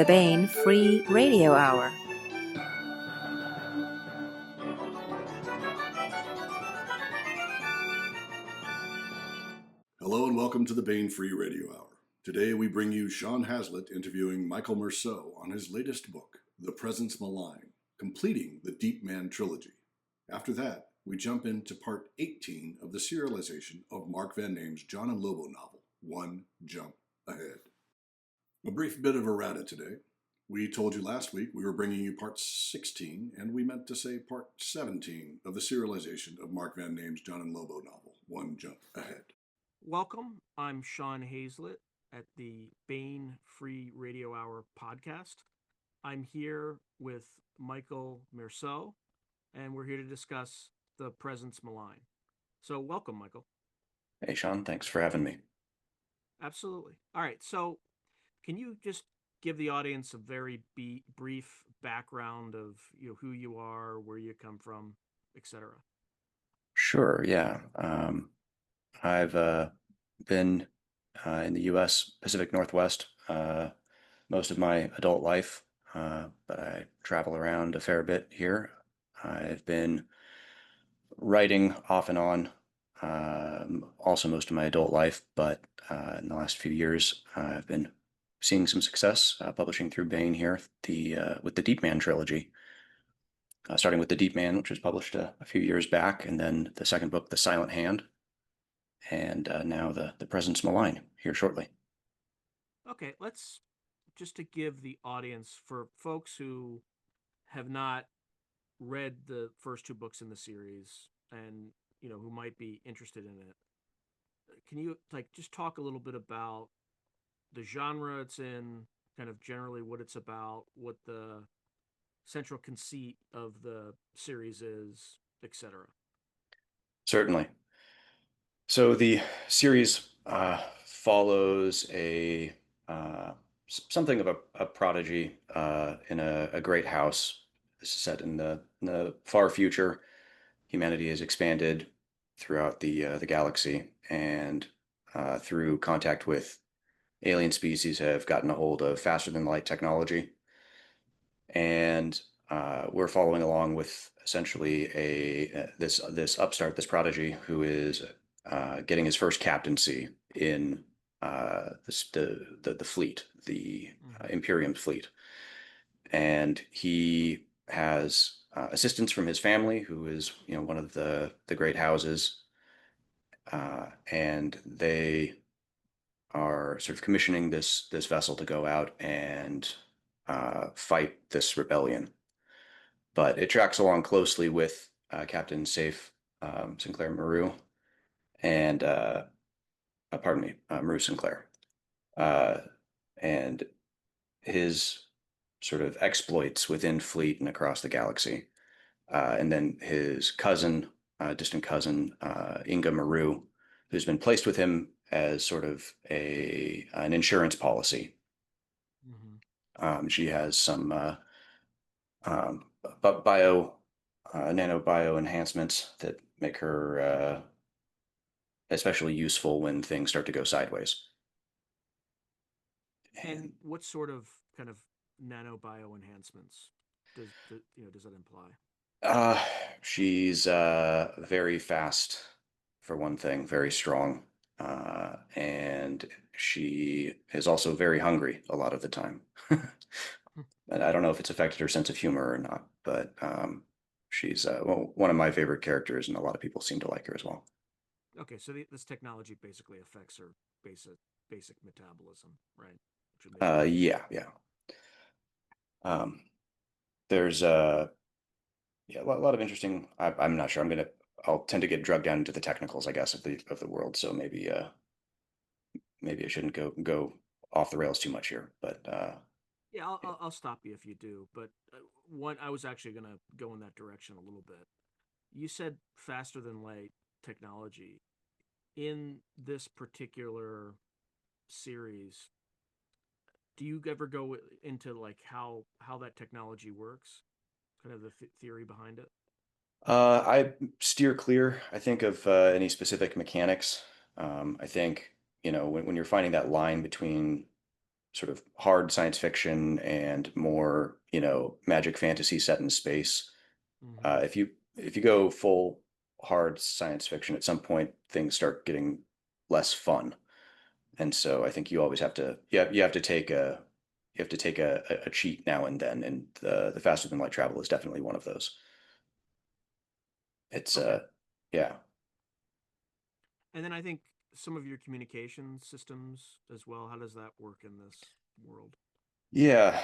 the Bain Free Radio Hour. Hello and welcome to the Bain Free Radio Hour. Today we bring you Sean Hazlett interviewing Michael Mersault on his latest book, The Presence Malign, completing the Deep Man Trilogy. After that, we jump into part 18 of the serialization of Mark Van Name's John and Lobo novel, One Jump Ahead. A brief bit of errata today. We told you last week we were bringing you part 16, and we meant to say part 17 of the serialization of Mark Van Name's John and Lobo novel, One Jump Ahead. Welcome. I'm Sean Hazlett at the Bain Free Radio Hour podcast. I'm here with Michael Mersault, and we're here to discuss The Presence Malign. So welcome, Michael. Hey, Sean. Thanks for having me. Absolutely. All right. So can you just give the audience a very brief background of who you are, where you come from, etc.? Sure. Yeah. I've been in the U.S. Pacific Northwest most of my adult life, but I travel around a fair bit here. I've been writing off and on also most of my adult life, but in the last few years, I've been seeing some success publishing through Bain here with the Deep Man trilogy. Starting with The Deep Man, which was published a few years back, and then the second book, The Silent Hand, and now the Presence Malign here shortly. Okay, let's just to give the audience, for folks who have not read the first two books in the series and who might be interested in it, can you just talk a little bit about the genre it's in, kind of generally what it's about, what the central conceit of the series is, etc.? Certainly. So the series follows something of a prodigy in a great house. This is set in the far future. Humanity has expanded throughout the galaxy, and through contact with alien species have gotten a hold of faster than light technology. And we're following along with essentially this upstart, this prodigy, who is getting his first captaincy in the fleet, the Imperium fleet, and he has assistance from his family, who is one of the great houses, and they are sort of commissioning this vessel to go out and fight this rebellion. But it tracks along closely with Captain Safe Sinclair Maru and Maru Sinclair, and his sort of exploits within fleet and across the galaxy, and then his cousin, distant cousin, Inga Maru, who's been placed with him as sort of an insurance policy. Mm-hmm. She has some nanobio enhancements that make her especially useful when things start to go sideways. And what sort of kind of nanobio enhancements does that imply? She's very fast, for one thing, very strong, and she is also very hungry a lot of the time. And I don't know if it's affected her sense of humor or not, but she's one of my favorite characters, and a lot of people seem to like her as well. Okay, so this technology basically affects her basic metabolism, right? Yeah. There's a lot of interesting. I'm not sure. I'll tend to get drugged down into the technicals, I guess, of the world. So maybe I shouldn't go off the rails too much here. But yeah, I'll stop you if you do. But I was actually going to go in that direction a little bit. You said faster than light technology. In this particular series, do you ever go into how that technology works, kind of the theory behind it? I steer clear, I think, of any specific mechanics. I think when you're finding that line between sort of hard science fiction and more, magic fantasy set in space. Mm-hmm. If you go full hard science fiction, at some point things start getting less fun. And so I think you always have to you have to take a cheat now and then, and the faster than light travel is definitely one of those. It's Okay. yeah. And then I think some of your communication systems as well. How does that work in this world? Yeah,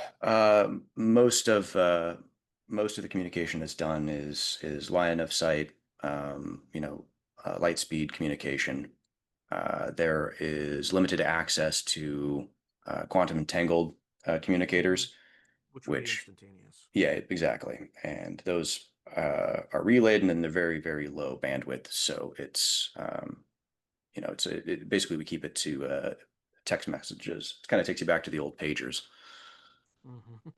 most of the communication that's done is line of sight, light speed communication. There is limited access to quantum entangled Mm-hmm. communicators, Which would be which, instantaneous. yeah, exactly, and those are relayed, and then they're very, very low bandwidth. So basically we keep it to text messages. It kind of takes you back to the old pagers. Mm-hmm.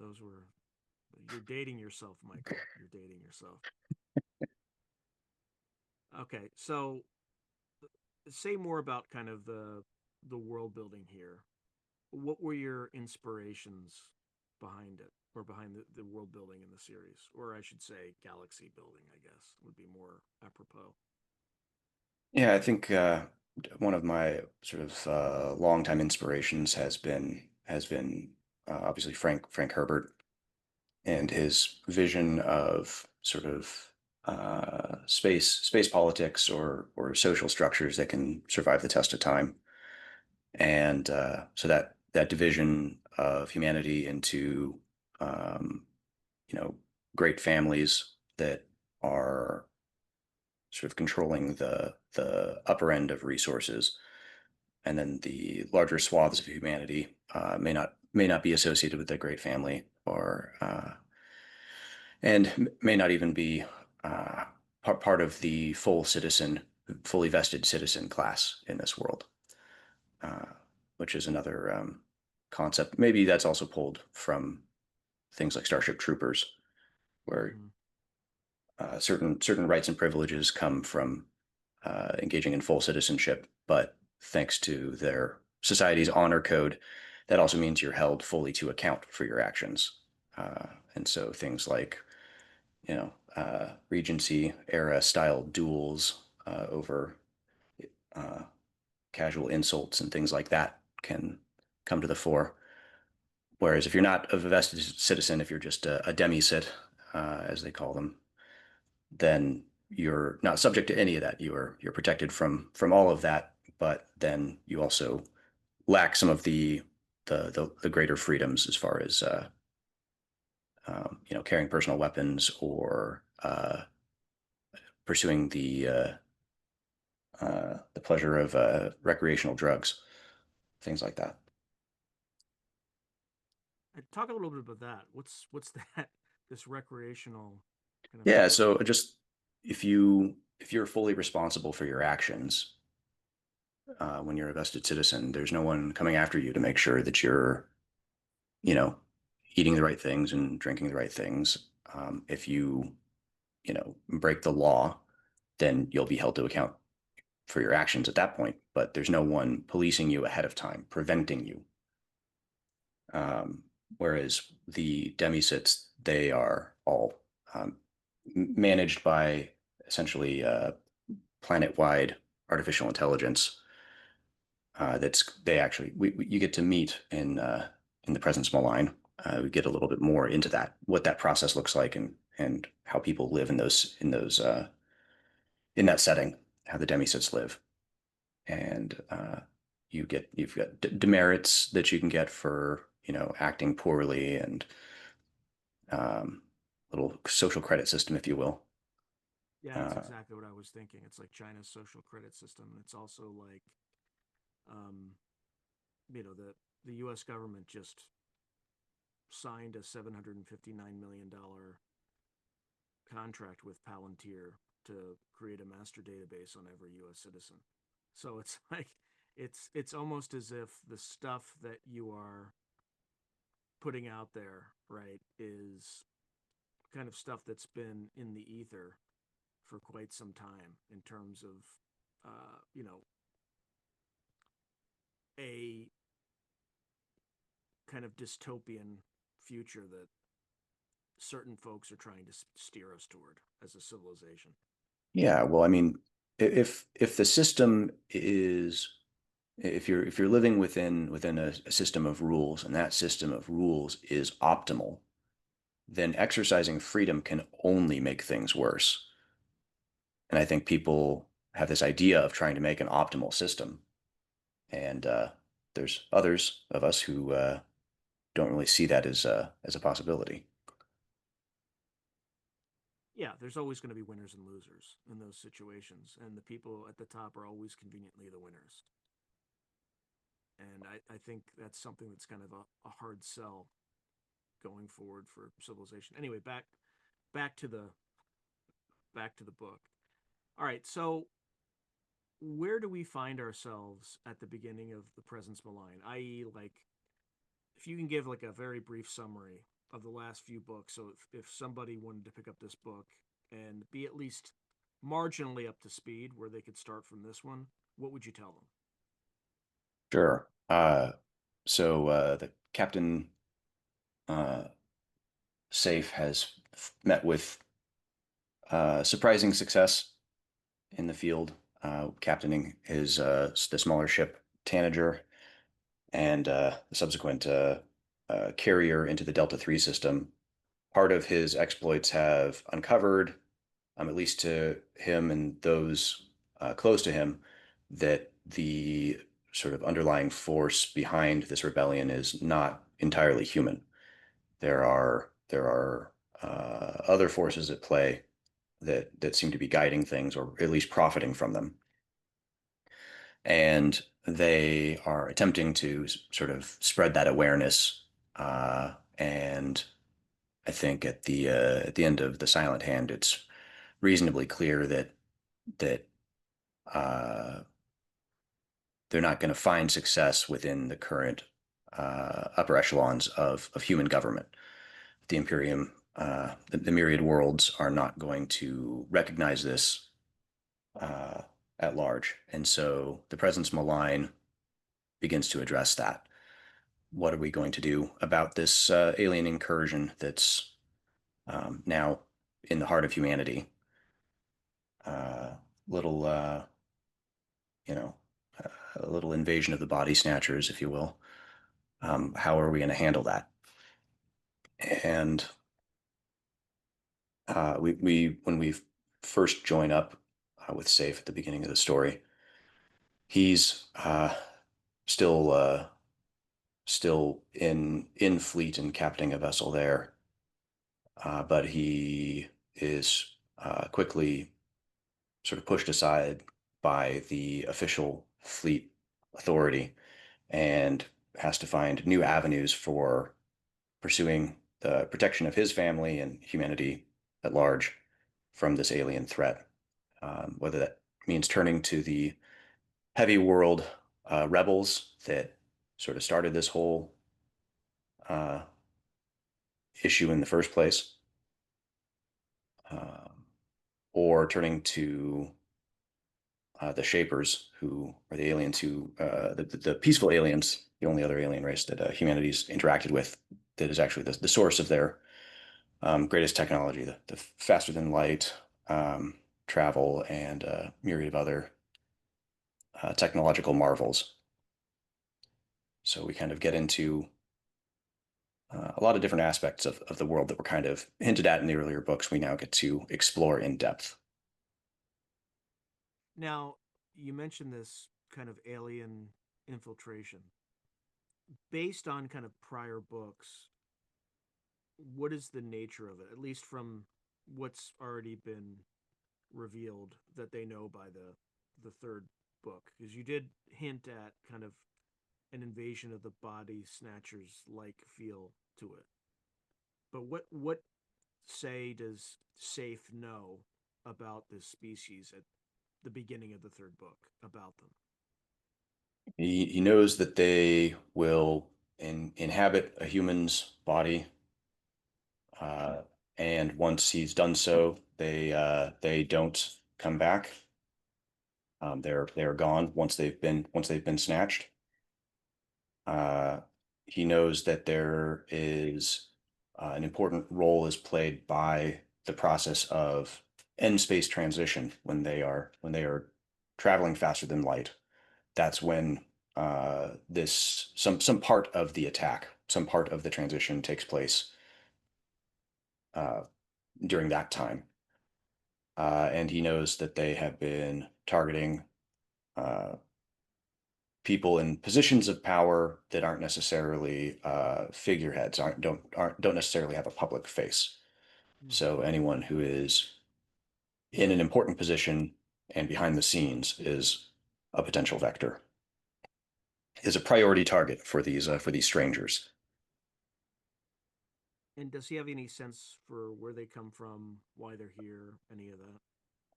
Those were. You're dating yourself, Michael. You're dating yourself. Okay, so say more about kind of the world building here. What were your inspirations behind it, or behind the world building in the series, or I should say galaxy building, I guess would be more apropos. Yeah, I think one of my sort of longtime inspirations has been obviously Frank Herbert and his vision of sort of space politics or social structures that can survive the test of time, and so that division of humanity into um, you know great families that are sort of controlling the upper end of resources, and then the larger swaths of humanity may not be associated with a great family, or and may not even be part of the fully vested citizen class in this world, uh, which is another concept. Maybe that's also pulled from things like Starship Troopers, where Mm-hmm. certain rights and privileges come from engaging in full citizenship, but thanks to their society's honor code, that also means you're held fully to account for your actions. And so things like, Regency era style duels over uh, casual insults and things like that can come to the fore. Whereas if you're not a vested citizen, if you're just a demi-cit, as they call them, then you're not subject to any of that. You're protected from all of that, but then you also lack some of the greater freedoms as far as carrying personal weapons, or pursuing the pleasure of recreational drugs, things like that. Talk a little bit about that. What's that? This recreational kind of Yeah, drug. so just if you're fully responsible for your actions when you're a vested citizen, there's no one coming after you to make sure that you're, you know, eating the right things and drinking the right things. If you break the law, then you'll be held to account for your actions at that point. But there's no one policing you ahead of time, preventing you. Um, Whereas the demisits, they are all managed by essentially planet-wide artificial intelligence. You get to meet in the Presence Malign. We get a little bit more into that, what that process looks like, and how people live in that setting, how the demisits live, and you've got demerits that you can get for acting poorly, and um, little social credit system, if you will. Yeah, that's Uh, exactly what I was thinking. It's like China's social credit system, and it's also like, um, the U.S. government just signed a $759 million contract with Palantir to create a master database on every U.S. citizen. So it's like it's almost as if the stuff that you are putting out there, right, is kind of stuff that's been in the ether for quite some time in terms of, uh, you know, a kind of dystopian future that certain folks are trying to steer us toward as a civilization. Yeah, well, I mean, if the system is if you're living within a system of rules and that system of rules is optimal, then exercising freedom can only make things worse. And I think people have this idea of trying to make an optimal system, and there's others of us who don't really see that as a possibility. Yeah, there's always going to be winners and losers in those situations, and the people at the top are always conveniently the winners. And I think that's something that's kind of a hard sell going forward for civilization. Anyway, back to the back to the book. All right, so where do we find ourselves at the beginning of the Presence Malign? I.e., like, if you can give like a very brief summary of the last few books. So if somebody wanted to pick up this book and be at least marginally up to speed where they could start from this one, what would you tell them? Sure. The Captain uh, Safe has met with surprising success in the field, captaining his the smaller ship Tanager and the subsequent carrier into the Delta 3 system. Part of his exploits have uncovered, at least to him and those close to him, that the sort of underlying force behind this rebellion is not entirely human. There are other forces at play that seem to be guiding things or at least profiting from them. And they are attempting to sort of spread that awareness. And I think at the end of the Silent Hand, it's reasonably clear that uh, they're not going to find success within the current upper echelons of human government. The Imperium, the myriad worlds are not going to recognize this uh, at large. And so the Presence Malign begins to address that. What are we going to do about this alien incursion that's now in the heart of humanity? Uh, little, you know, a little invasion of the body snatchers, if you will. How are we going to handle that? And we when we first join up with Safe at the beginning of the story, he's still still in fleet and captaining a vessel there, but he is quickly sort of pushed aside by the official fleet authority and has to find new avenues for pursuing the protection of his family and humanity at large from this alien threat. Whether that means turning to the heavy world rebels that sort of started this whole uh, issue in the first place, um, or turning to the Shapers, who are the aliens who, the peaceful aliens, the only other alien race that humanity's interacted with that is actually the source of their greatest technology, the faster than light travel and a myriad of other technological marvels. So we kind of get into a lot of different aspects of the world that were kind of hinted at in the earlier books. We now get to explore in depth. Now, you mentioned this kind of alien infiltration. Based on kind of prior books, what is the nature of it, at least from what's already been revealed that they know by the third book? Because you did hint at kind of an invasion of the body snatchers like feel to it. But what say does Safe know about this species at the beginning of the third book about them? He knows that they will inhabit a human's body, uh, and once he's done so, they don't come back. They're gone once they've been snatched. he knows that there is an important role is played by the process of end space transition when they are traveling faster than light. That's when this some part of the attack, some part of the transition takes place uh, during that time. And he knows that they have been targeting uh, people in positions of power that aren't necessarily figureheads, don't necessarily have a public face. So anyone who is in an important position and behind the scenes is a potential vector, is a priority target for these strangers. And does he have any sense for where they come from, why they're here, any of that?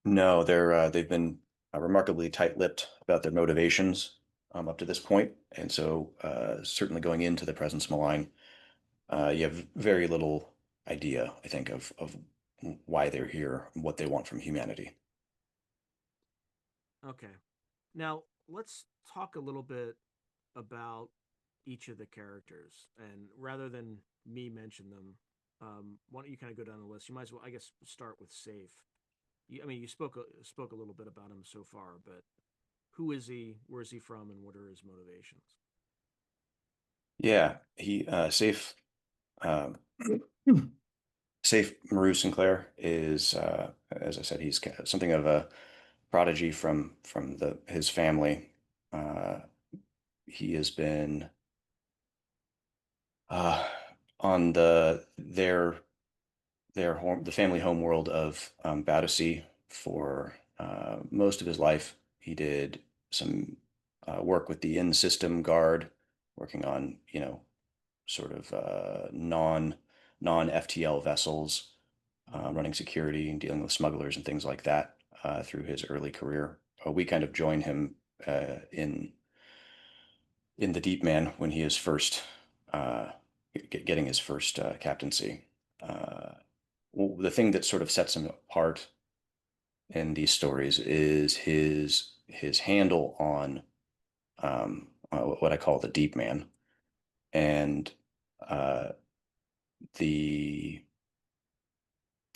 No, they've been remarkably tight-lipped about their motivations up to this point, and so certainly going into the Presence Malign, you have very little idea, I think, of why they're here, what they want from humanity. Okay. Now, let's talk a little bit about each of the characters. And rather than me mention them, why don't you kind of go down the list? You might as well, I guess, start with Safe. I mean, you spoke a little bit about him so far, but who is he? Where is he from? And what are his motivations? Yeah, he Safe um, Safe Maru Sinclair is, as I said, he's something of a prodigy from the his family. Uh, he has been uh, on their home, the family home world of Battersea for most of his life. He did some work with the in-system guard, working on, sort of non FTL vessels, running security and dealing with smugglers and things like that through his early career. We kind of join him in the Deep Man when he is first uh, getting his first captaincy. Uh, well, the thing that sort of sets him apart in these stories is his handle on what I call the Deep Man, and uh, the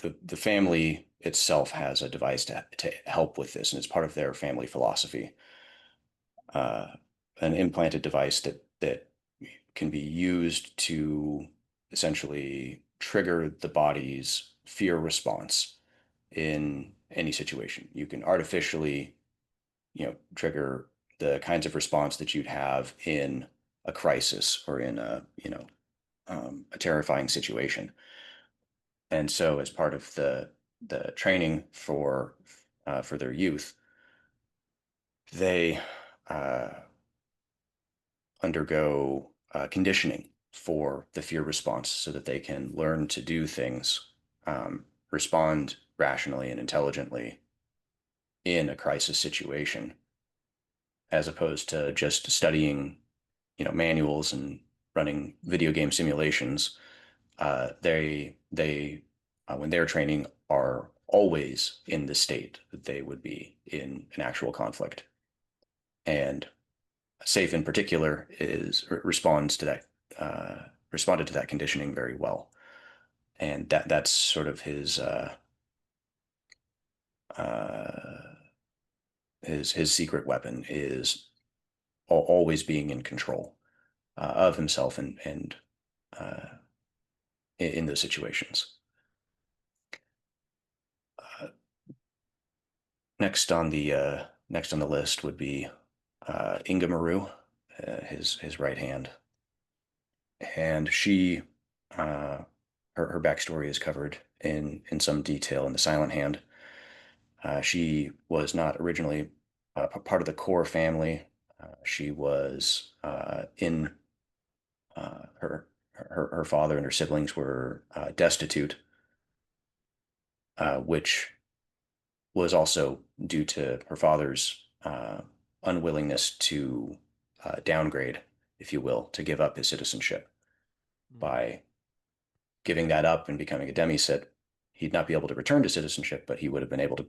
the family itself has a device to help with this, and it's part of their family philosophy. Uh, an implanted device that can be used to essentially trigger the body's fear response in any situation. You can artificially, trigger the kinds of response that you'd have in a crisis or in a terrifying situation. And so, as part of the training for their youth, they uh, undergo conditioning for the fear response so that they can learn to do things, respond rationally and intelligently in a crisis situation, as opposed to just studying, manuals and running video game simulations. They when they're training are always in the state that they would be in an actual conflict. And Safe in particular is responds to that responded to that conditioning very well, and that's sort of uh, his secret weapon is always being in control of himself and uh, in those situations. Uh, next on the list would be Inga Maru, his right hand, and she her backstory is covered in some detail in the Silent Hand. She was not originally part of the core family. She was in her father and her siblings were destitute, which was also due to her father's unwillingness to downgrade, if you will, to give up his citizenship. By giving that up and becoming a demi-cit, he'd not be able to return to citizenship, but he would have been able to,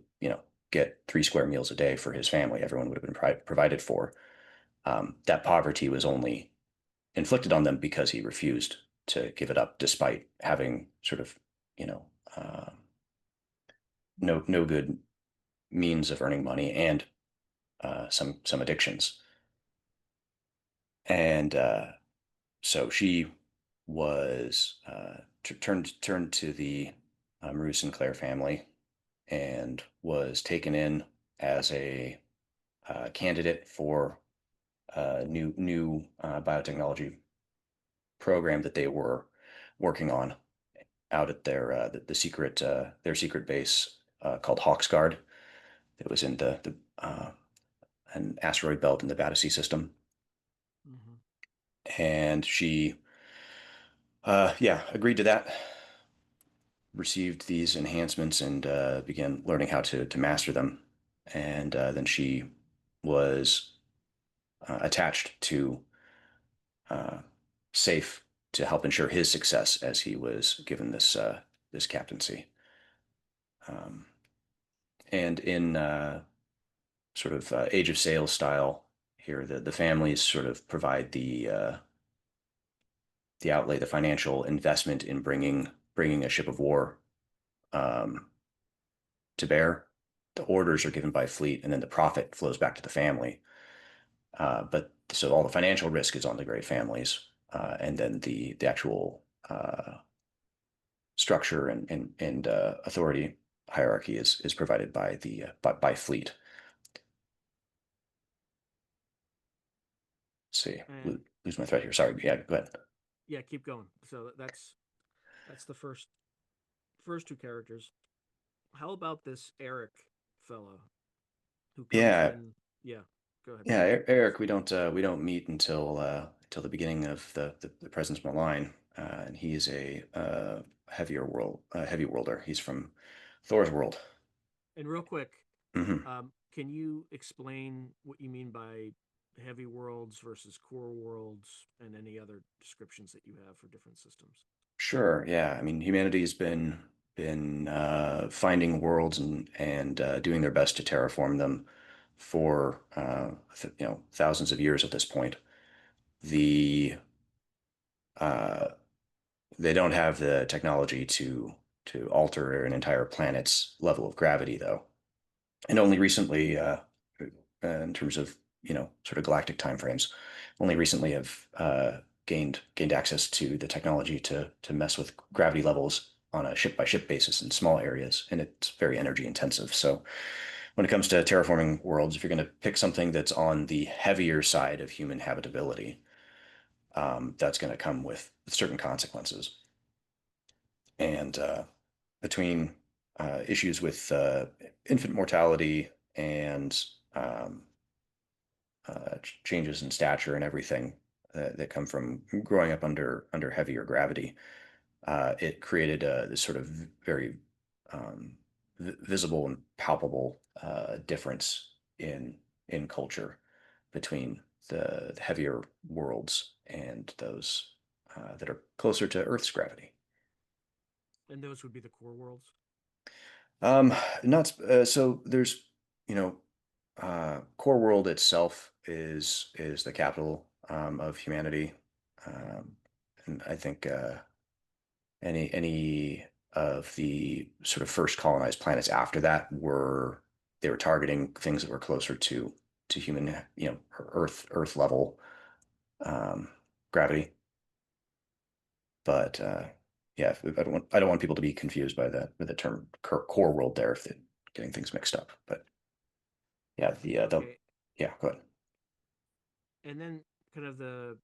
get 3 square meals a day for his family. Everyone would have been provided for. That poverty was only inflicted on them because he refused to give it up, despite having sort of, no good means of earning money and some addictions. And so she was turned to the Marie Sinclair family and was taken in as a candidate for a new biotechnology program that they were working on out at the secret their secret base called Hawksguard. It was in the an asteroid belt in the Battersea system, Mm-hmm. and she agreed to that, received these enhancements, and began learning how to master them. And then she was attached to Safe to help ensure his success as he was given this captaincy. And in sort of Age of Sail style here, the families sort of provide the outlay, the financial investment in bringing a ship of war to bear. The orders are given by fleet, and then the profit flows back to the family. But so all the financial risk is on the great families, and then the actual structure and authority hierarchy is provided by the by fleet. Let's see, lose my thread here. Sorry. Yeah, go ahead. Yeah, keep going. So that's the first two characters. How about this Eric fellow who comes Yeah, in? Yeah, go ahead. yeah, Eric, we don't meet until the beginning of the Presence Malign, and he is a heavy worlder. He's from Thor's world. And real quick, Hmm. can you explain what you mean by heavy worlds versus core worlds, and any other descriptions that you have for different systems? Sure. Yeah. I mean, humanity's been finding worlds and doing their best to terraform them for thousands of years at this point. The uh, they don't have the technology to alter an entire planet's level of gravity, though, and only recently, in terms of sort of galactic timeframes, only recently have gained access to the technology to mess with gravity levels on a ship by ship basis in small areas, and it's very energy intensive. So when it comes to terraforming worlds, if you're going to pick something that's on the heavier side of human habitability, that's going to come with certain consequences. And between issues with infant mortality and changes in stature and everything that come from growing up under heavier gravity, it created this sort of very visible and palpable difference in culture between the heavier worlds and those that are closer to Earth's gravity. And those would be the core worlds. Not so. There's you know Core World itself is the capital of humanity, and I think any of the sort of first colonized planets after that they were targeting things that were closer to human, Earth level um, gravity. But yeah, I don't want people to be confused by the term core world there, if they're getting things mixed up. But yeah, Okay. yeah, go ahead. And then kind of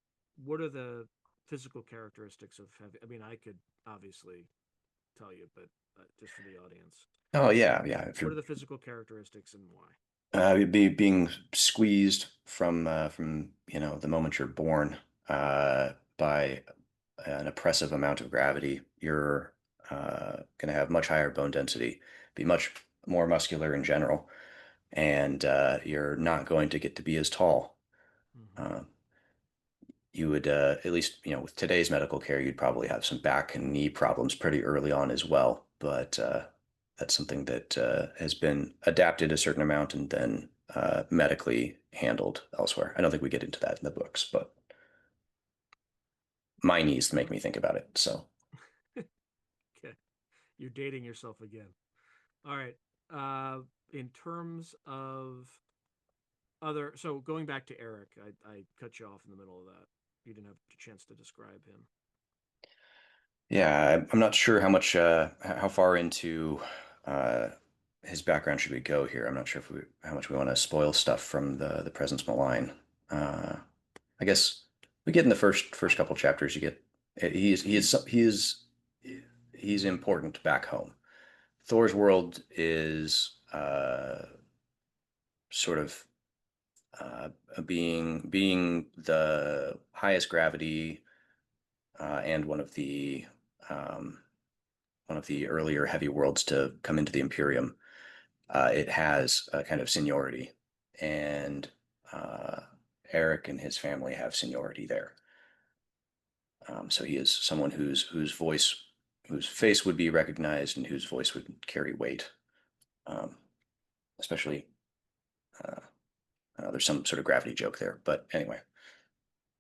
what are the physical characteristics of heavy? I mean, I could obviously tell you, but just for the audience, Oh yeah, yeah. If what you're are the physical characteristics and why? being squeezed from the moment you're born by an oppressive amount of gravity, you're going to have much higher bone density, be much more muscular in general, and you're not going to get to be as tall. Mm-hmm. Uh, you would, at least, with today's medical care, you'd probably have some back and knee problems pretty early on as well. But that's something that has been adapted a certain amount and then medically handled elsewhere. I don't think we get into that in the books, but my knees make me think about it. So Okay, you're dating yourself again. All right. In terms of so going back to Eric, I cut you off in the middle of that. You didn't have a chance to describe him. yeah, I'm not sure how far into uh, his background should we go here. I'm not sure how much we want to spoil stuff from the Presence Malign. Uh, I guess we get in the first couple chapters. You get he's important back home. Thor's world is sort of uh, being the highest gravity and um, one of the earlier heavy worlds to come into the Imperium. It has a kind of seniority, and uh, Eric and his family have seniority there. So he is someone whose face would be recognized, and whose voice would carry weight. Um, Especially, uh, there's some sort of gravity joke there, but anyway.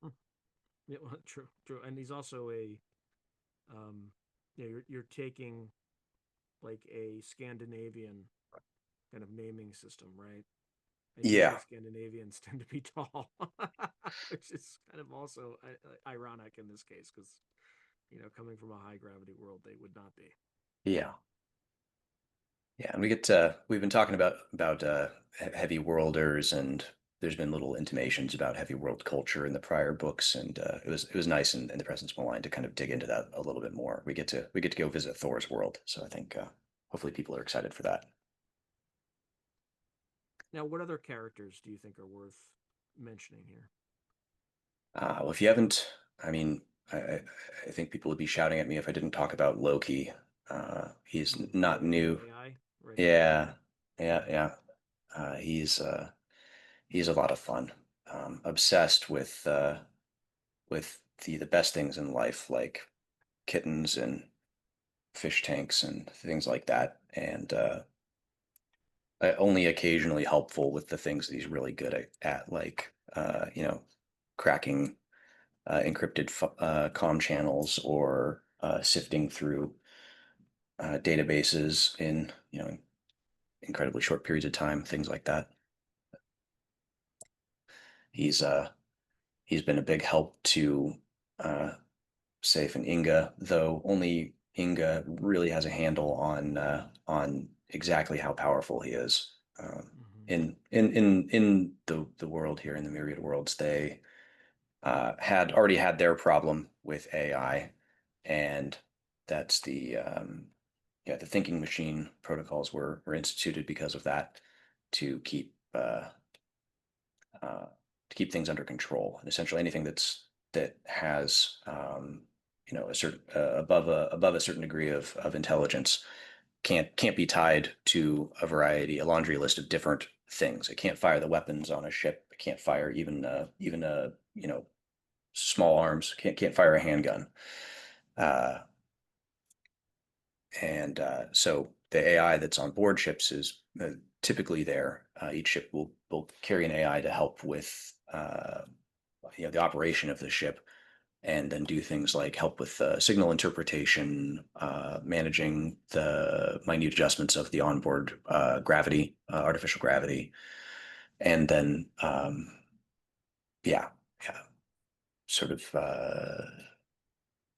Hmm. Yeah, well, true, true. And he's also you're taking like a Scandinavian kind of naming system, right? And usually Yeah, Scandinavians tend to be tall, which is kind of also ironic in this case because coming from a high gravity world, they would not be. yeah, yeah. And we've been talking about heavy worlders, and there's been little intimations about heavy world culture in the prior books, and it was nice in the Presence Malign to kind of dig into that a little bit more. We get to go visit Thor's world, so I think hopefully people are excited for that. Now, what other characters do you think are worth mentioning here? Well, if you haven't, I mean, I think people would be shouting at me if I didn't talk about Loki. He's not Loki, the new. AI, right here. Yeah, yeah, yeah. Uh, he's uh, he's a lot of fun. Obsessed with the best things in life, like kittens and fish tanks and things like that, and only occasionally helpful with the things that he's really good at like cracking encrypted comm channels or sifting through databases in incredibly short periods of time, things like that. He's uh he's been a big help to uh, Safe and Inga, though only Inga really has a handle on exactly how powerful he is. Hmm. In the world here in the Myriad Worlds, they had already had their problem with AI, and that's the thinking machine protocols were instituted because of that to keep uh, to keep things under control. And essentially, anything that has a certain above a certain degree of intelligence can't be tied to a laundry list of different things. It can't fire the weapons on a ship. It can't fire even a small arms. Can't fire a handgun. Uh, and so the AI that's on board ships is typically there. Each ship will carry an AI to help with the operation of the ship, and then do things like help with signal interpretation, managing the minute adjustments of the onboard gravity, artificial gravity, and then yeah, yeah, sort of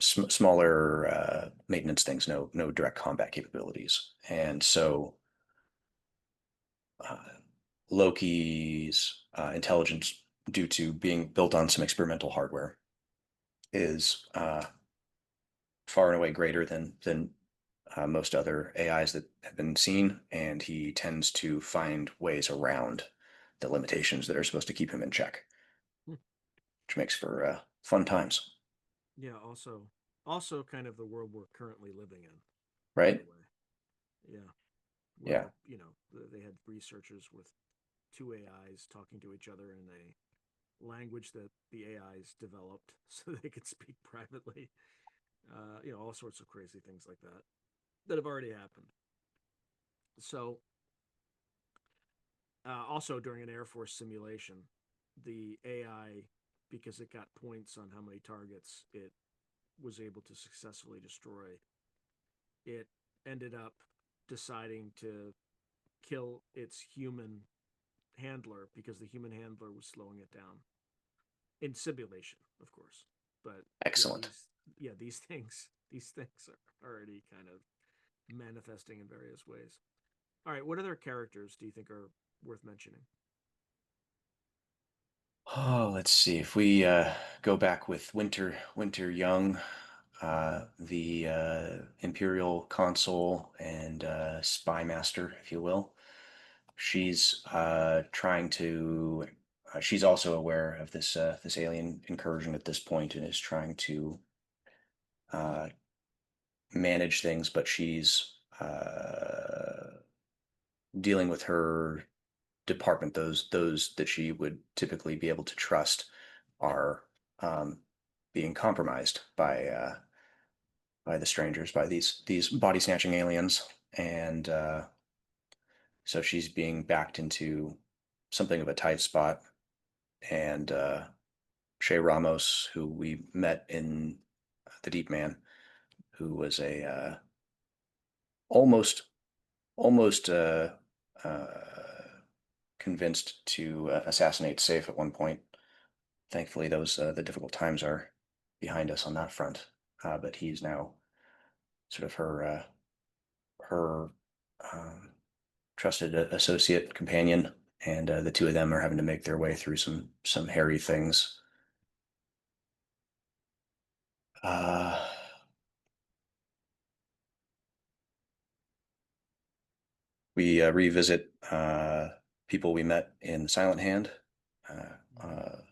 smaller maintenance things, no direct combat capabilities. And so uh, Loki's intelligence, due to being built on some experimental hardware, is far and away greater than most other AIs that have been seen, and he tends to find ways around the limitations that are supposed to keep him in check, Hmm. which makes for fun times, Yeah. Also, kind of the world we're currently living in, by the right? way. Yeah, Yeah, where they had researchers with two AIs talking to each other in a language that the AIs developed so they could speak privately. All sorts of crazy things like that have already happened. So, also during an Air Force simulation, the AI, because it got points on how many targets it was able to successfully destroy, it ended up deciding to kill its human handler because the human handler was slowing it down in simulation, of course. But Excellent. these things are already kind of manifesting in various ways. All right, what other characters do you think are worth mentioning? Oh, let's see. If we go back with Winter Young, the Imperial Consul and Spy Master, if you will. She's trying to. She's also aware of this alien incursion at this point and is trying to uh, manage things, but she's dealing with her department. Those that she would typically be able to trust are um, being compromised by the strangers, by these body snatching aliens, and so she's being backed into something of a tight spot. And Shea Ramos, who we met in The Deep Man, who was a almost almost uh, convinced to assassinate Safe at one point. Thankfully, those the difficult times are behind us on that front. But he's now sort of her trusted associate companion, and the two of them are having to make their way through some hairy things. Uh, we revisit people we met in Silent Hand,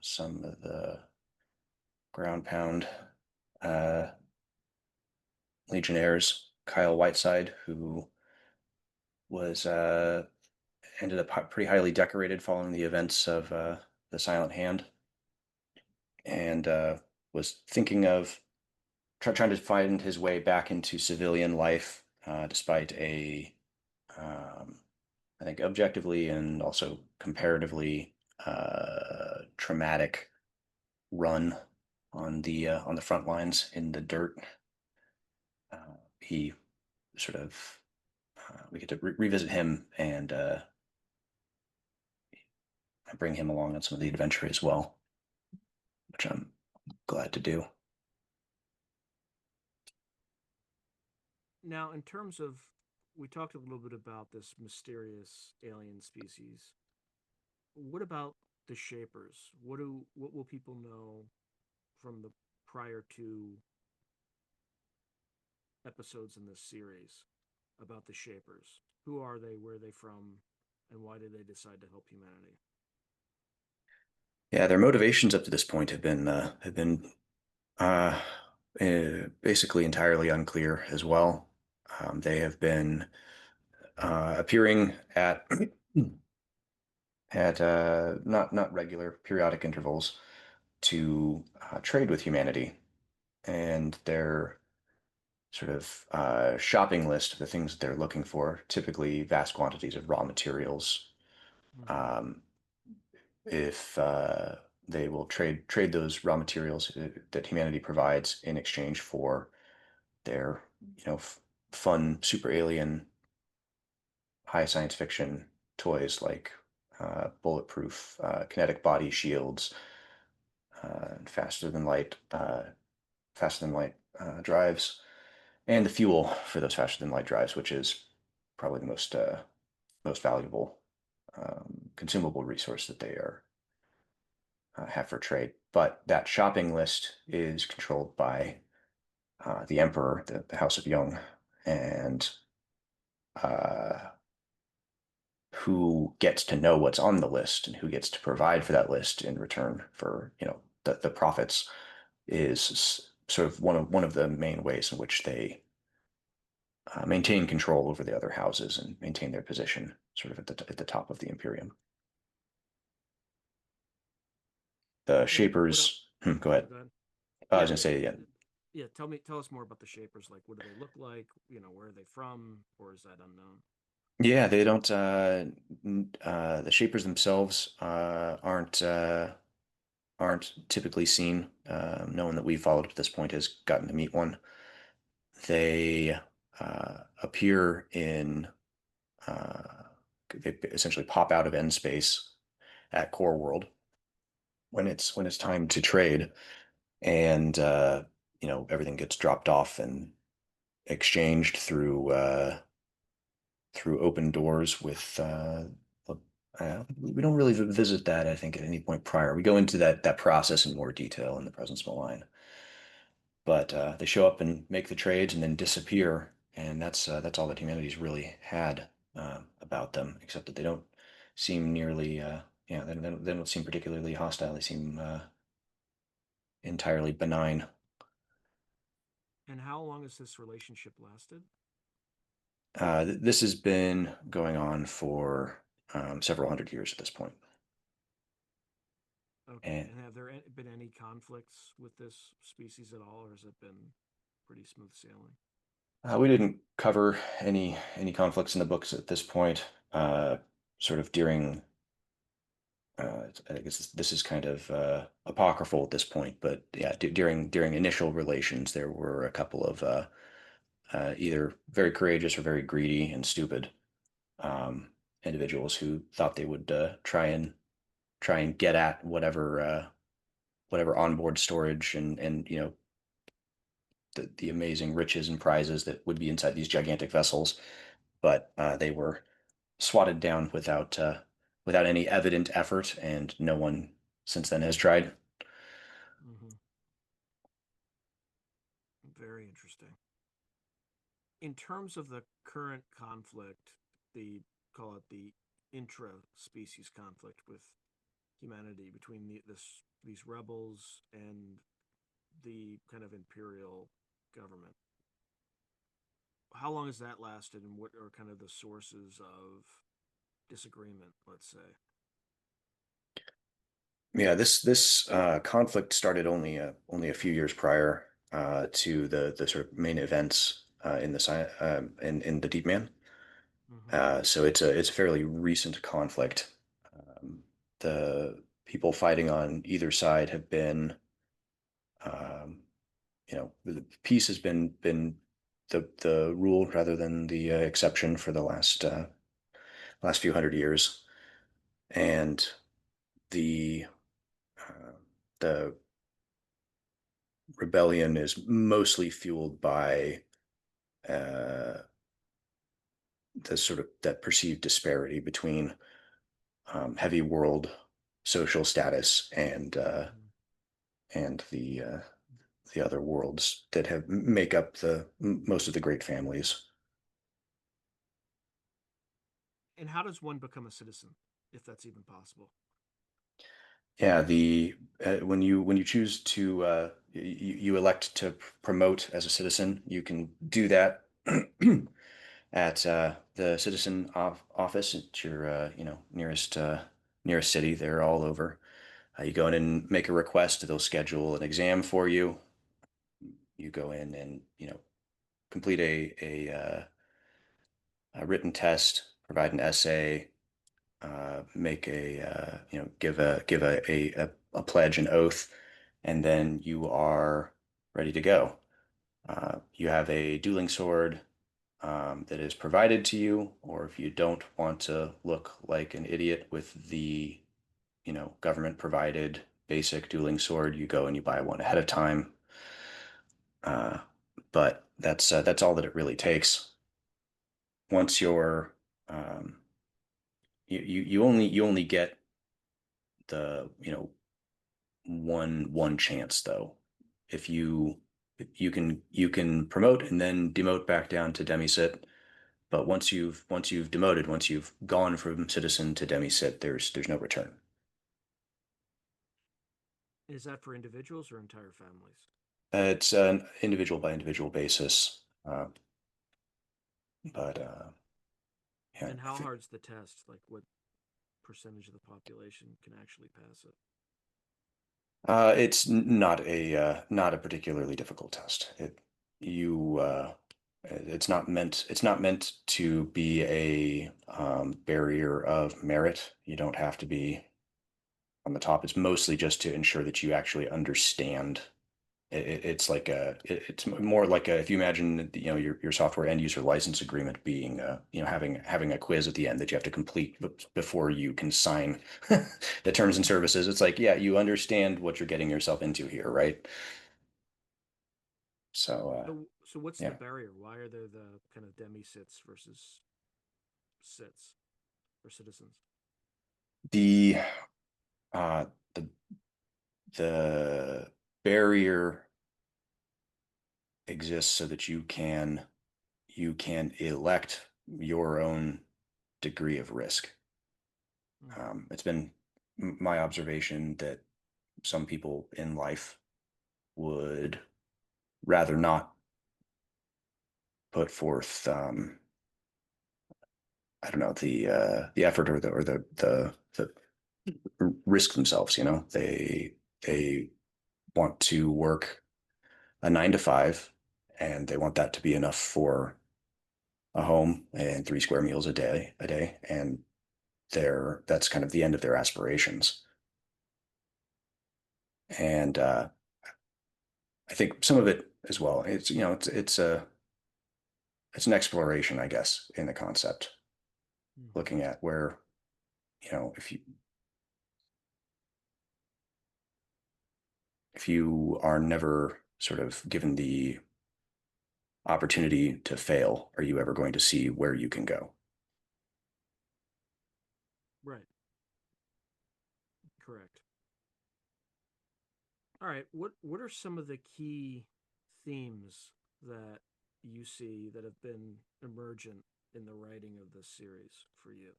some of the ground pound uh, Legionnaires, Kyle Whiteside, who was ended up pretty highly decorated following the events of the Silent Hand, and was thinking of trying to find his way back into civilian life, despite a, I think, objectively and also comparatively traumatic run on the front lines in the dirt. He sort of we get to revisit him and bring him along on some of the adventure as well, which I'm glad to do. Now, in terms of, we talked a little bit about this mysterious alien species. What about the Shapers? What will people know from the prior two episodes in this series about the Shapers? Who are they? Where are they from? And why did they decide to help humanity? Yeah, their motivations up to this point uh, basically entirely unclear as well. They have been appearing at not regular periodic intervals to trade with humanity, and their sort of shopping list of the things that they're looking for, typically vast quantities of raw materials. Mm-hmm. Um, if they will trade those raw materials that humanity provides in exchange for their, fun super alien high science fiction toys like bulletproof kinetic body shields, faster than light drives, and the fuel for those faster than light drives, which is probably the most valuable consumable resource that they are have for trade. But that shopping list is controlled by the Emperor, the House of Young, and uh, who gets to know what's on the list and who gets to provide for that list in return for the profits is sort of one of the main ways in which they maintain control over the other houses and maintain their position sort of at the top of the Imperium. The And what else? Shapers. Go ahead. Go ahead. I Yeah, was going to say, yeah. yeah. Tell us more about the Shapers. Like, what do they look like? Where are they from, or is that unknown? Yeah, they don't. The Shapers themselves aren't. aren't typically seen. No one that we've followed at this point has gotten to meet one. They appear in, they essentially pop out of end space at core world when it's time to trade, and everything gets dropped off and exchanged through open doors with we don't really visit that, I think, at any point prior. We go into that process in more detail in the Presence Malign. But they show up and make the trades and then disappear, and that's all that humanity's really had about them, except that they don't seem nearly they don't seem particularly hostile. They seem entirely benign. And how long has this relationship lasted? This has been going on for several hundred years at this point. Okay. And And have there been any conflicts with this species at all, or has it been pretty smooth sailing? we didn't cover any conflicts in the books at this point. Sort of during I guess this is kind of apocryphal at this point, but yeah, during initial relations, there were a couple of either very courageous or very greedy and stupid um, individuals who thought they would try and get at whatever onboard storage and the amazing riches and prizes that would be inside these gigantic vessels, but they were swatted down without any evident effort, and no one since then has tried. Hmm. Very interesting. In terms of the current conflict, call it the intra-species conflict with humanity between these rebels and the kind of imperial government. How long has that lasted, and what are kind of the sources of disagreement? Let's say. Yeah, this conflict started only a few years prior to the sort of main events in the Deep Man. Hmm. So it's a fairly recent conflict. The people fighting on either side have been, um, the peace has been the rule rather than the exception for the last few hundred years, and the uh, the rebellion is mostly fueled by uh, the sort of that perceived disparity between heavy world social status Hmm. and the other worlds that have make up the most of the great families. And how does one become a citizen, if that's even possible? Yeah, the when you choose to you elect to promote as a citizen, you can do that at the citizen office at your nearest city. They're all over. You go in and make a request. They'll schedule an exam for you. You go in and complete a written test, provide an essay, make give a pledge, an oath, and then you are ready to go. You have a dueling sword that is provided to you, or if you don't want to look like an idiot with the government provided basic dueling sword, you go and you buy one ahead of time. Uh, but that's all that it really takes. Once you're you only get the one chance though. If you can promote and then demote back down to demi-sit, but once you've demoted, once you've gone from citizen to demi-sit, there's no return. Is that for individuals or entire families? It's an individual by individual basis, but yeah, And how hard's the test? Like, what percentage of the population can actually pass it? it's not a particularly difficult test. You it's not meant to be a barrier of merit. You don't have to be on the top is mostly just to ensure that you actually understand. It's like it's more like if you imagine, your software end user license agreement being, having a quiz at the end that you have to complete before you can sign the terms and services. It's like, yeah, you understand what you're getting yourself into here, right? So, So what's the yeah, barrier? Why are there the kind of demi sits versus sits or citizens? the uh, the the barrier exists so that you can elect your own degree of risk. Hmm. It's been my observation that some people in life would rather not put forth, I don't know, the effort or the risk themselves. They want to work a 9 to 5, and they want that to be enough for a home and 3 square meals a day, and that's kind of the end of their aspirations. And I think some of it as well. It's an exploration, I guess, in the concept, Hmm. looking at where, if you are never sort of given the opportunity to fail, are you ever going to see where you can go? Right. Correct. All right. What are some of the key themes that you see that have been emergent in the writing of this series for you?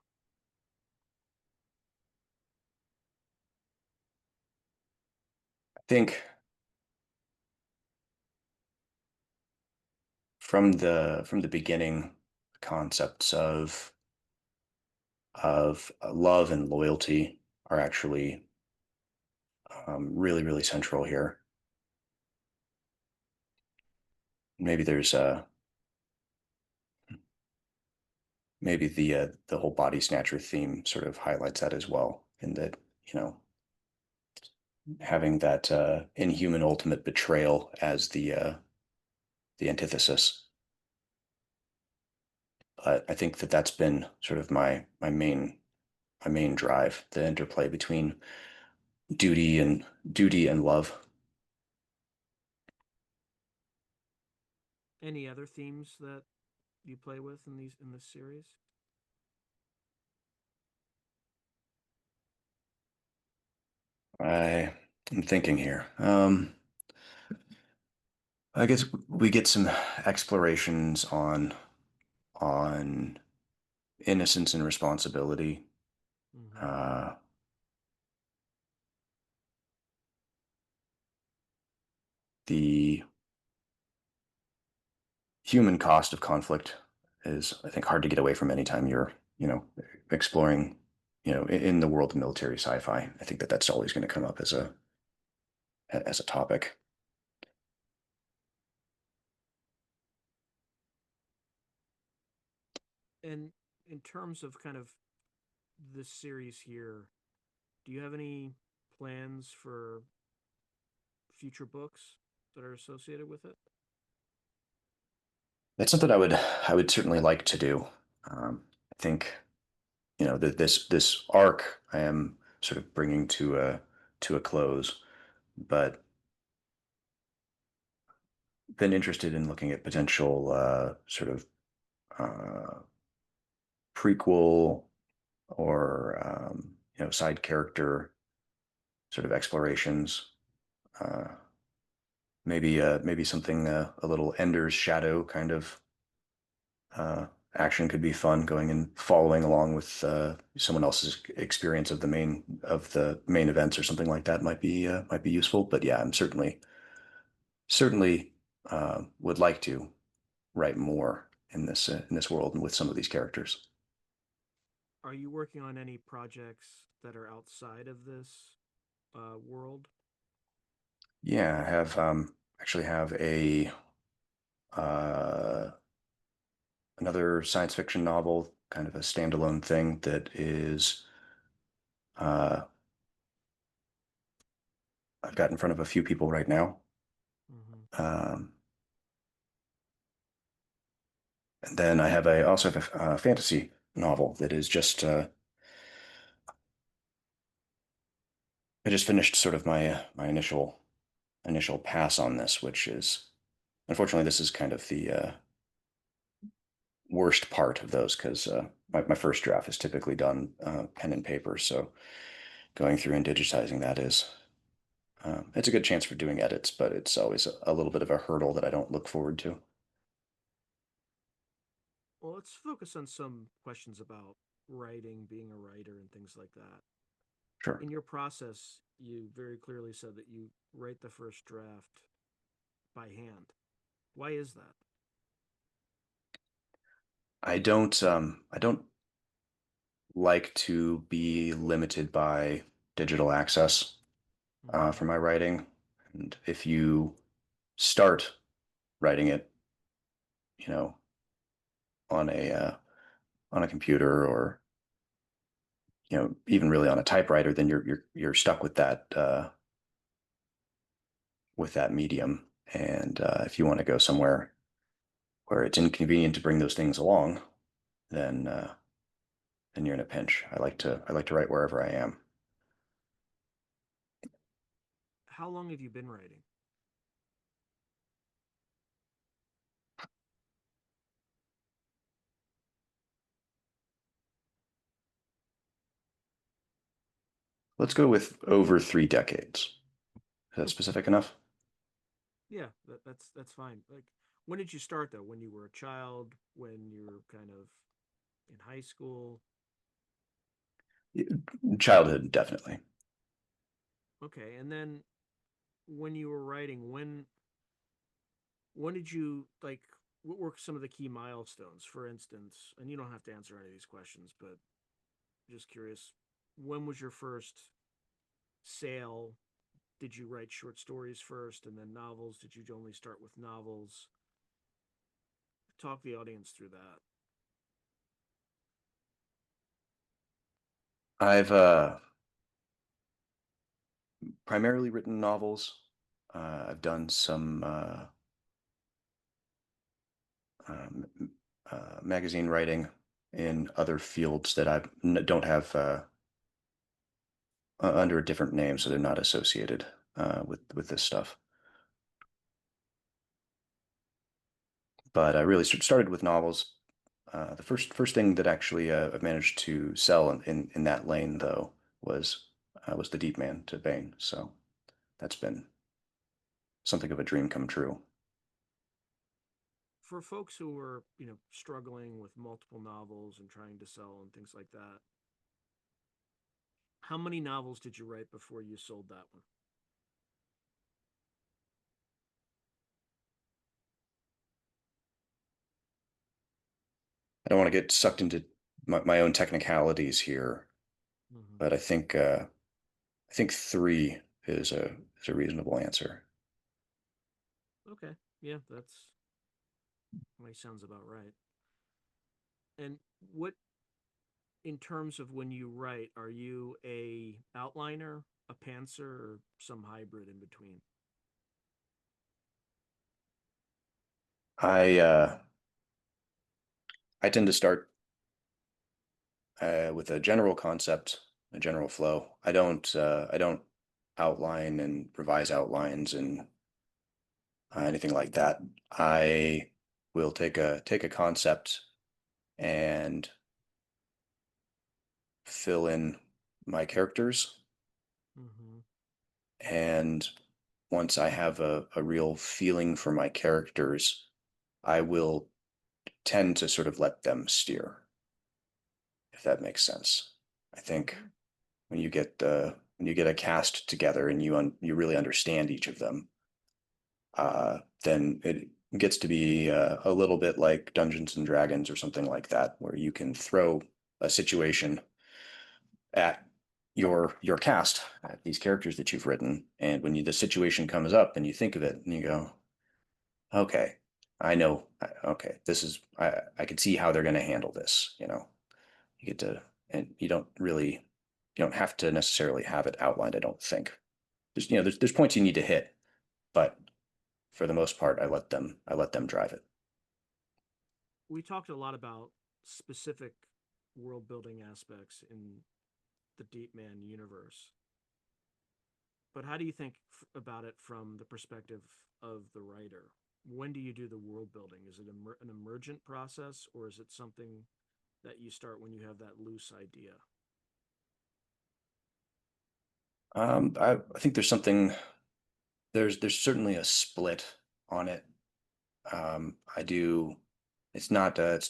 I think from the beginning, concepts of love and loyalty are actually, really, really central here. Maybe there's maybe the whole body snatcher theme sort of highlights that as well, in that, having that inhuman ultimate betrayal as the antithesis. But I think that that's been sort of my main drive, the interplay between duty and love. Any other themes that you play with in this series? I'm thinking here. I guess we get some explorations on innocence and responsibility. Hmm. Uh, the human cost of conflict is, I think, hard to get away from anytime you're, exploring, in the world of military sci-fi. I think that that's always going to come up as a topic. And in terms of kind of this series here, do you have any plans for future books that are associated with it? That's something I would certainly like to do. I think, that this arc I am sort of bringing to a close, but been interested in looking at potential, sort of, uh, prequel or, side character sort of explorations. Uh, maybe something, a little Ender's Shadow kind of, uh, action could be fun, going and following along with, someone else's experience of the main events or something like that might be useful. But yeah, I'm certainly would like to write more in this world and with some of these characters. Are you working on any projects that are outside of this world? Yeah, I have, actually have a uh, another science fiction novel, kind of a standalone thing that is, uh, I've got in front of a few people right now. Mm-hmm. And then I also have a fantasy novel that is just I just finished sort of my initial pass on this, which is unfortunately this is kind of the worst part of those because my first draft is typically done pen and paper, so going through and digitizing that is it's a good chance for doing edits, but it's always a little bit of a hurdle that I don't look forward to. Well, let's focus on some questions about writing, being a writer, and things like that. Sure. In your process, you very clearly said that you write the first draft by hand. Why is that? I don't like to be limited by digital access Mm-hmm. for my writing. And if you start writing it, you know, on a computer or even really on a typewriter, then you're stuck with that medium. And if you want to go somewhere where it's inconvenient to bring those things along, then then you're in a pinch. I like to write wherever I am. How long have you been writing? Let's go with over 3 decades. Is that Okay. specific enough? Yeah, that's fine. Like, when did you start though? When you were a child? When you were kind of in high school? Childhood, definitely. Okay, and then when you were writing, when did you like? What were some of the key milestones, for instance? And you don't have to answer any of these questions, but just curious. When was your first sale? Did you write short stories first and then novels? Did you only start with novels? Talk the audience through that. I've primarily written novels. I've done some um, magazine writing in other fields that don't have under a different name, so they're not associated with this stuff. But I really started with novels. The first thing that actually I've managed to sell in that lane though was the Deep Man to Bane. So that's been something of a dream come true. For folks who are, struggling with multiple novels and trying to sell and things like that, how many novels did you write before you sold that one? I don't want to get sucked into my own technicalities here, Mm-hmm. but I think three is a reasonable answer. Okay. Yeah, that sounds about right. And what, in terms of when you write, are you a outliner, a pantser, or some hybrid in between? I I tend to start with a general concept, a general flow. I don't outline and revise outlines and anything like that. I will take a concept and fill in my characters, Mm-hmm. and once I have a real feeling for my characters, I will tend to sort of let them steer, if that makes sense. I think Mm-hmm. when you get a cast together and you really understand each of them, then it gets to be a little bit like Dungeons and Dragons or something like that, where you can throw a situation at your cast, at these characters that you've written, and when the situation comes up and you think of it and you go, okay, I know, okay, I can see how they're going to handle this. You get to, and you don't have to necessarily have it outlined, I don't think. there's points you need to hit, but for the most part, I let them drive it. We talked a lot about specific world building aspects in the Deep Man universe. But how do you think about it from the perspective of the writer? When do you do the world building? Is it an emergent process, or is it something that you start when you have that loose idea? I think there's something. There's certainly a split on it. I do. It's not. I'd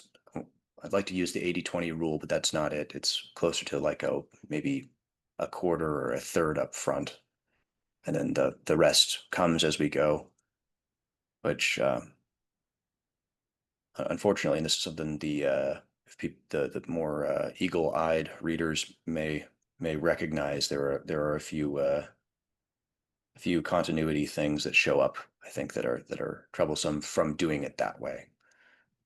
like to use the 80-20 rule, but that's not it. It's closer to like maybe a quarter or a third up front, and then the rest comes as we go. Which unfortunately, and this is something if the more eagle-eyed readers may recognize, there are a few continuity things that show up, I think, that are troublesome from doing it that way.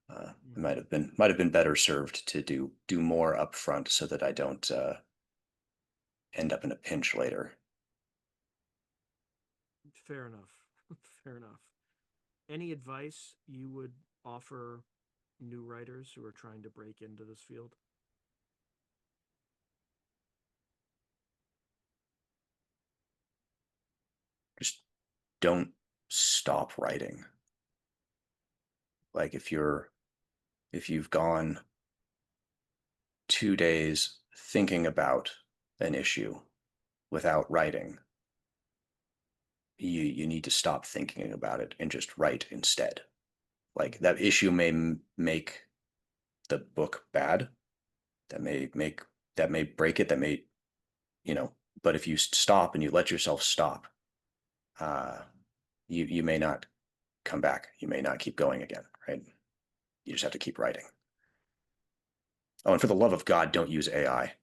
It might have been better served to do more upfront so that I don't end up in a pinch later. Fair enough. Fair enough. Any advice you would offer new writers who are trying to break into this field? Just don't stop writing. Like if you've gone 2 days thinking about an issue without writing, you need to stop thinking about it and just write instead. Like that issue may make the book bad, that may break it, that may, but if you stop and you let yourself stop, uh, you may not come back. You may not keep going again, right? You just have to keep writing. Oh, and for the love of God, don't use AI.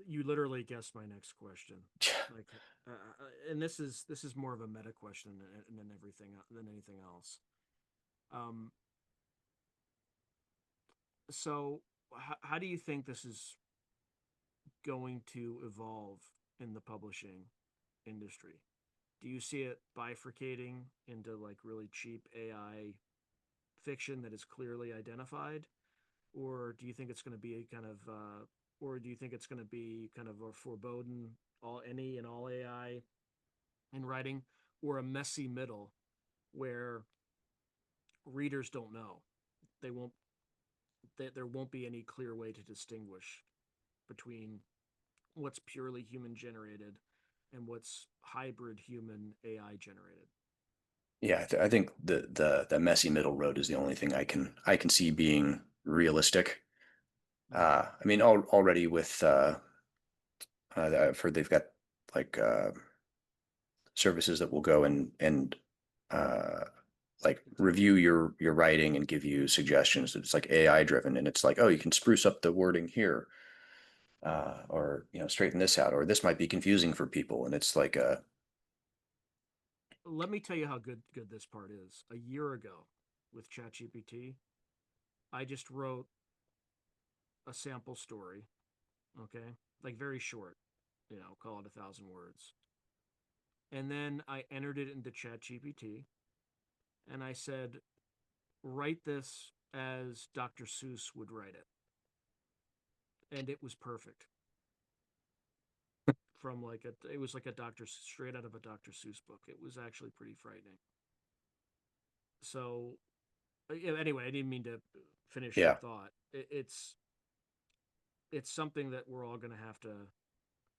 You literally guessed my next question. Like, and this is more of a meta question than anything else. So how do you think this is going to evolve in the publishing industry? Do you see it bifurcating into like really cheap AI fiction that is clearly identified, or do you think it's going to be a kind of, or do you think it's going to be kind of a foreboding any and all AI in writing, or a messy middle where readers don't know, they won't, there won't be any clear way to distinguish between what's purely human generated and what's hybrid human AI generated? Yeah, I think the messy middle road is the only thing I can see being realistic. I mean, already with I've heard they've got like services that will go and uh, like review your writing and give you suggestions. It's like AI driven, and it's like, oh, you can spruce up the wording here, or straighten this out, or this might be confusing for people, and it's like Let me tell you how good this part is. A year ago, with ChatGPT, I just wrote a sample story, okay, like very short, call it 1,000 words, and then I entered it into ChatGPT, and I said, write this as Dr. Seuss would write it, and it was perfect. It was like straight out of a Dr. Seuss book. It was actually pretty frightening. So, yeah, anyway, I didn't mean to finish your yeah, thought. It's something that we're all going to have to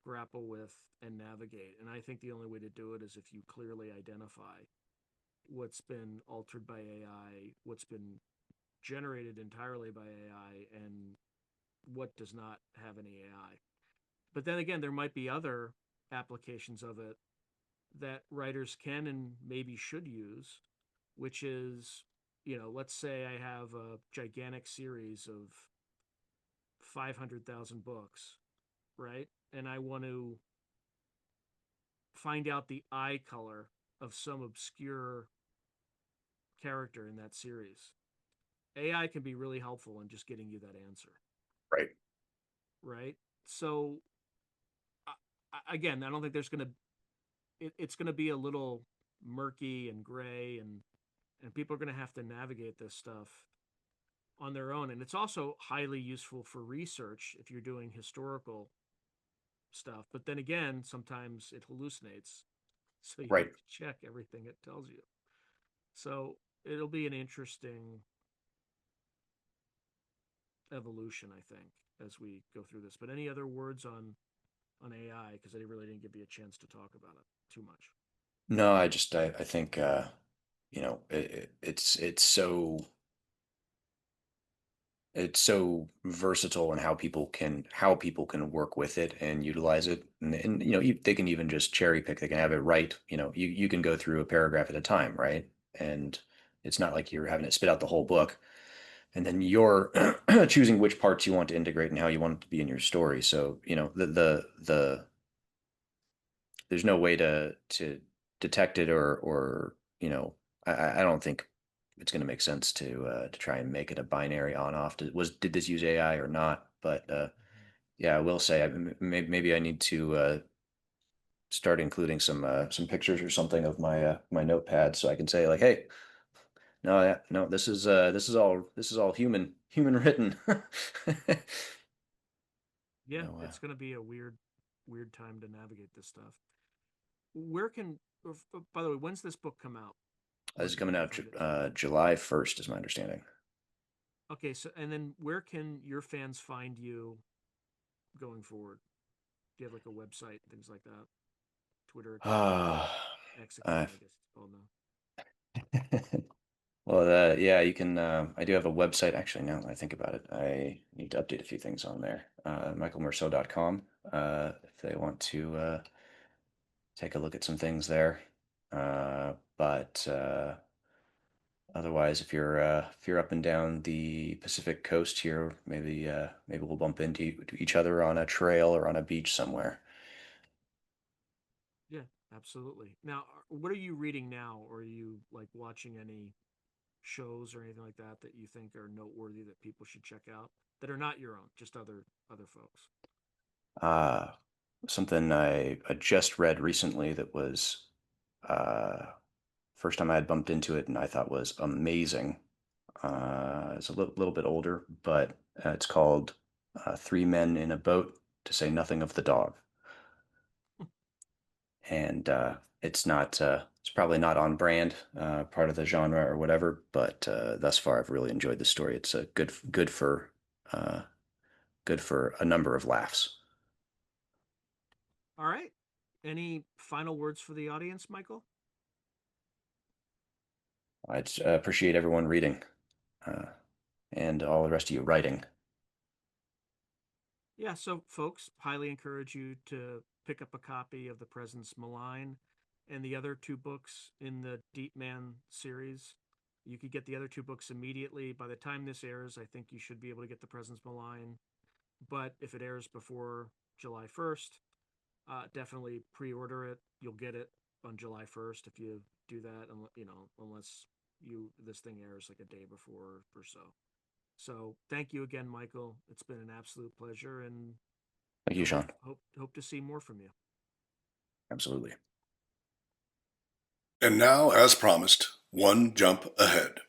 grapple with and navigate. And I think the only way to do it is if you clearly identify what's been altered by AI, what's been generated entirely by AI, and what does not have any AI. But then again, there might be other applications of it that writers can and maybe should use, which is, let's say I have a gigantic series of 500,000 books, right? And I want to find out the eye color of some obscure character in that series. AI can be really helpful in just getting you that answer. right. Right. So, again, I don't think there's going to it's going to be a little murky and gray, and people are going to have to navigate this stuff on their own. And it's also highly useful for research if you're doing historical stuff. But then again, sometimes it hallucinates. So you Right. have to check everything it tells you. So it'll be an interesting evolution, I think, as we go through this. But any other words on AI? Because I really didn't give you a chance to talk about it too much. No, I think it's so versatile in how people can work with it and utilize it, and they can even just cherry pick. They can have it right. You can go through a paragraph at a time, right? And it's not like you're having to spit out the whole book, and then you're choosing which parts you want to integrate and how you want it to be in your story. So there's no way to detect it, or I don't think it's going to make sense to try and make it a binary on off. Did this use AI or not? But yeah, I will say maybe I need to start including some pictures or something of my notepad, so I can say like, hey, no, no, this is all human written. Yeah, No, it's going to be a weird time to navigate this stuff. Where can, by the way, when's this book come out? this is Where can coming people out find it? July 1st, is my understanding. Okay, so and then where can your fans find you going forward? Do you have like a website, things like that? Twitter account, X Uh, account, I guess it's called now. well, yeah, you can. I do have a website. Actually, now that I think about it, I need to update a few things on there. MichaelMersault.com. If they want to take a look at some things there. But otherwise, if you're up and down the Pacific coast here, maybe we'll bump into each other on a trail or on a beach somewhere. Yeah, absolutely. Now, what are you reading now, or are you like watching any shows or anything like that that you think are noteworthy that people should check out that are not your own, just other folks? Uh, Something I just read recently that was uh, first time I had bumped into it and I thought was amazing. It's a little bit older, but it's called Three Men in a Boat, to Say Nothing of the Dog. And it's probably not on brand, part of the genre or whatever, but thus far I've really enjoyed the story. It's uh, good for a number of laughs. All right. Any final words for the audience, Michael? I appreciate everyone reading, uh, and all the rest of you writing. Yeah, so folks, highly encourage you to pick up a copy of The Presence Malign and the other two books in the Deep Man series. You could get the other two books immediately. By the time this airs, I think you should be able to get The Presence Malign. But if it airs before July 1st, definitely pre-order it. You'll get it on July 1st if you do that, unless this thing airs like a day before or so. So thank you again, Michael. It's been an absolute pleasure, and Thank you, Sean. hope to see more from you. Absolutely. And now, as promised, one jump ahead.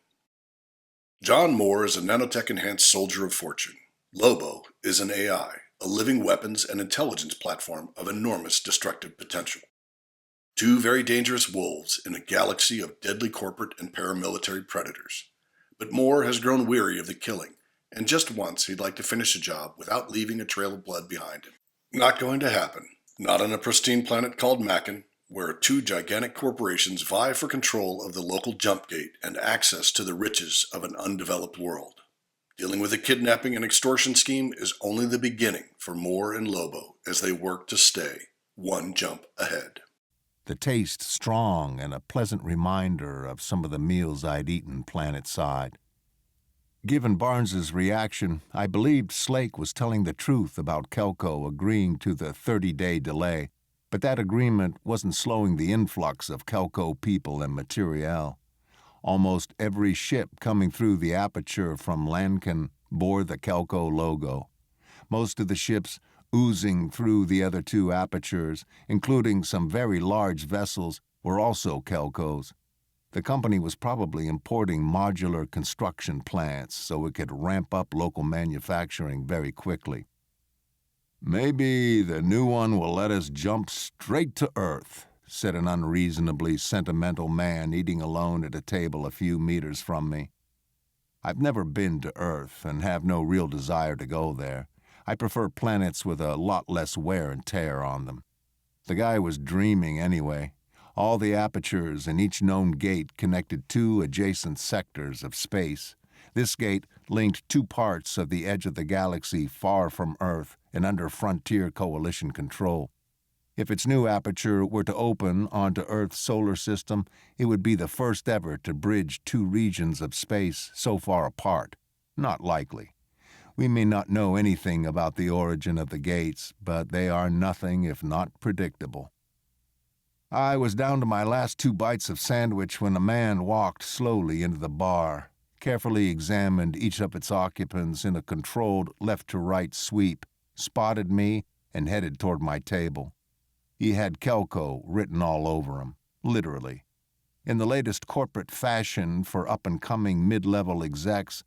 John Moore is a nanotech-enhanced soldier of fortune. Lobo is an AI, a living weapons and intelligence platform of enormous destructive potential. Two very dangerous wolves in a galaxy of deadly corporate and paramilitary predators. But Moore has grown weary of the killing, and just once he'd like to finish the job without leaving a trail of blood behind him. Not going to happen. Not on a pristine planet called Malign, where two gigantic corporations vie for control of the local jump gate and access to the riches of an undeveloped world. Dealing with a kidnapping and extortion scheme is only the beginning for Moore and Lobo as they work to stay one jump ahead. The taste strong and a pleasant reminder of some of the meals I'd eaten planet-side. Given Barnes's reaction, I believed Slake was telling the truth about Kelko agreeing to the 30-day delay, but that agreement wasn't slowing the influx of Kelko people and materiel. Almost every ship coming through the aperture from Lankan bore the Kelko logo. Most of the ships Oozing through the other two apertures, including some very large vessels, were also Kelkos. The company was probably importing modular construction plants so it could ramp up local manufacturing very quickly. "Maybe the new one will let us jump straight to Earth," said an unreasonably sentimental man eating alone at a table a few meters from me. I've never been to Earth and have no real desire to go there. I prefer planets with a lot less wear and tear on them. The guy was dreaming anyway. All the apertures in each known gate connected two adjacent sectors of space. This gate linked two parts of the edge of the galaxy far from Earth and under Frontier Coalition control. If its new aperture were to open onto Earth's solar system, it would be the first ever to bridge two regions of space so far apart. Not likely. We may not know anything about the origin of the gates, but they are nothing if not predictable. I was down to my last 2 bites of sandwich when a man walked slowly into the bar, carefully examined each of its occupants in a controlled left-to-right sweep, spotted me, and headed toward my table. He had Kelko written all over him, literally. In the latest corporate fashion for up-and-coming mid-level execs,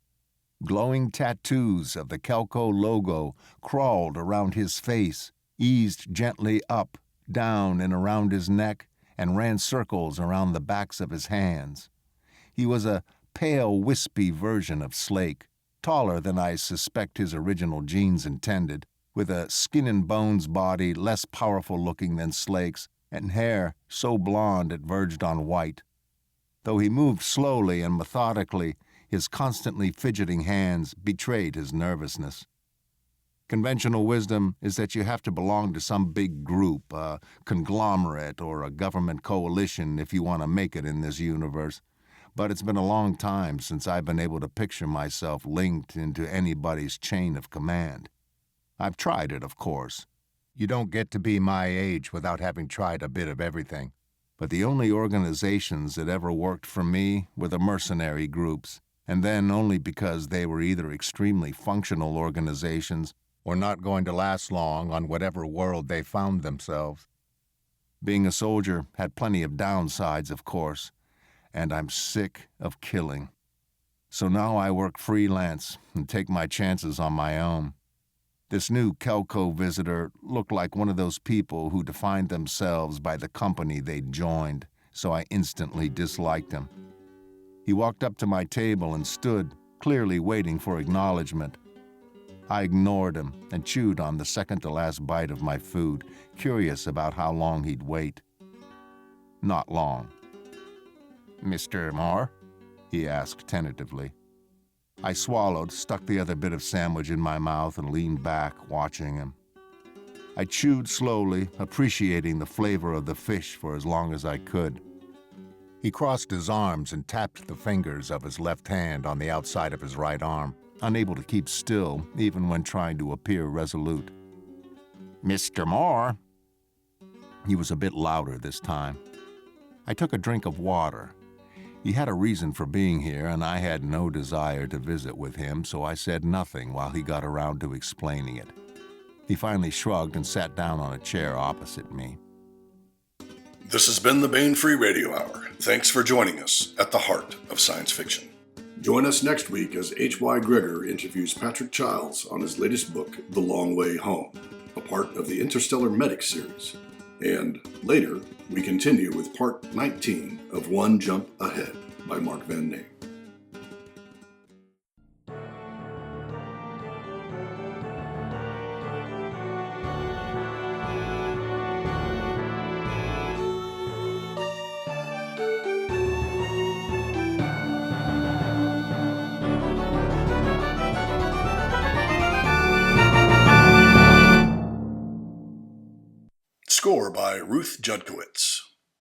glowing tattoos of the Kelko logo crawled around his face, eased gently up, down and around his neck, and ran circles around the backs of his hands. He was a pale, wispy version of Slake, taller than I suspect his original genes intended, with a skin-and-bones body less powerful-looking than Slake's, and hair so blonde it verged on white. Though he moved slowly and methodically, his constantly fidgeting hands betrayed his nervousness. Conventional wisdom is that you have to belong to some big group, a conglomerate or a government coalition if you want to make it in this universe. But it's been a long time since I've been able to picture myself linked into anybody's chain of command. I've tried it, of course. You don't get to be my age without having tried a bit of everything. But the only organizations that ever worked for me were the mercenary groups, and then only because they were either extremely functional organizations or not going to last long on whatever world they found themselves. Being a soldier had plenty of downsides, of course, and I'm sick of killing. So now I work freelance and take my chances on my own. This new Kelko visitor looked like one of those people who defined themselves by the company they'd joined, so I instantly disliked him. He walked up to my table and stood, clearly waiting for acknowledgement. I ignored him and chewed on the second-to-last bite of my food, curious about how long he'd wait. Not long. "Mr. Moore?" he asked tentatively. I swallowed, stuck the other bit of sandwich in my mouth, and leaned back, watching him. I chewed slowly, appreciating the flavor of the fish for as long as I could. He crossed his arms and tapped the fingers of his left hand on the outside of his right arm, unable to keep still even when trying to appear resolute. "Mr. Moore?" He was a bit louder this time. I took a drink of water. He had a reason for being here, and I had no desire to visit with him, so I said nothing while he got around to explaining it. He finally shrugged and sat down on a chair opposite me. This has been the Bane Free Radio Hour. Thanks for joining us at the heart of science fiction. Join us next week as H.Y. Gregor interviews Patrick Childs on his latest book, The Long Way Home, a part of the Interstellar Medic series. And later, we continue with part 19 of One Jump Ahead by Mark Van Name. Score by Ruth Judkowitz.